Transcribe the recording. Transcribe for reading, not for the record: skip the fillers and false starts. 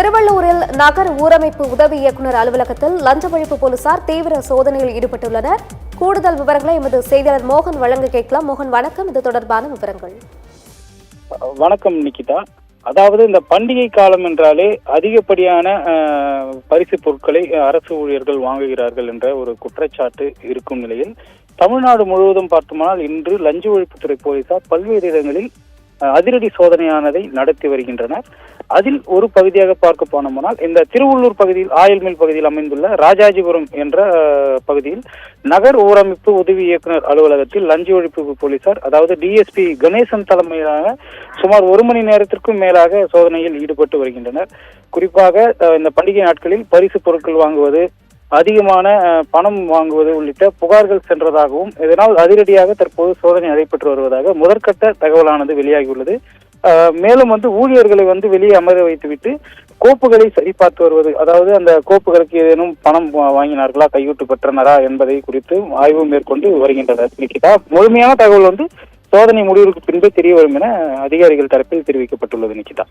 திருவள்ளூரில் நகர் ஊரமைப்பு உதவி இயக்குநர் அலுவலகத்தில் லஞ்ச ஒழிப்பு போலீசார் தீவிர சோதனையில் ஈடுபட்டுள்ளனர். கூடுதல் விவரங்களை எமது செய்தியாளர் மோகன் வழங்க கேட்கலாம். மோகன், வணக்கம். இது தொடர்பான விவரங்கள். வணக்கம் நிகிதா. அதாவது இந்த பண்டிகை காலம் என்றாலே அதிகப்படியான பரிசு பொருட்களை அரசு ஊழியர்கள் வாங்குகிறார்கள் என்ற ஒரு குற்றச்சாட்டு இருக்கும் நிலையில் தமிழ்நாடு முழுவதும் பார்த்தோம்னால் இன்று லஞ்ச ஒழிப்புத்துறை போலீசார் பல்வேறு இடங்களில் அதிரடி சோதனையானதை நடத்தி வருகின்றனர். அதில் ஒரு பகுதியாக பார்க்க போனோம்னால் இந்த திருவள்ளூர் பகுதியில் ஆயில் மில் பகுதியில் அமைந்துள்ள ராஜாஜிபுரம் என்ற பகுதியில் நகர் ஊரமைப்பு உதவி இயக்குநர் அலுவலகத்தில் லஞ்ச ஒழிப்பு போலீசார், அதாவது டிஎஸ்பி கணேசன் தலைமையிலான சுமார் 1 மணி நேரத்திற்கும் மேலாக சோதனையில் ஈடுபட்டு வருகின்றனர். குறிப்பாக இந்த பண்டிகை நாட்களில் பரிசு பொருட்கள் வாங்குவது, அதிகமான பணம் வாங்குவது உள்ளிட்ட புகார்கள் சென்றதாகவும் இதனால் அதிரடியாக தற்போது சோதனை நடைபெற்று வருவதாக முதற்கட்ட தகவலானது வெளியாகியுள்ளது. மேலும் ஊழியர்களை வெளியே அமர வைத்துவிட்டு கோப்புகளை சரிபார்த்து வருவது, அதாவது அந்த கோப்புகளுக்கு ஏதேனும் பணம் வாங்கினார்களா, கையூட்டு பெற்றனரா என்பதை குறித்து ஆய்வு மேற்கொண்டு வருகின்றனர். நிகிதா, முழுமையான தகவல் சோதனை முடிவுக்கு பின்பே தெரிய வரும் என அதிகாரிகள் தரப்பில் தெரிவிக்கப்பட்டுள்ளது. நிகிதா.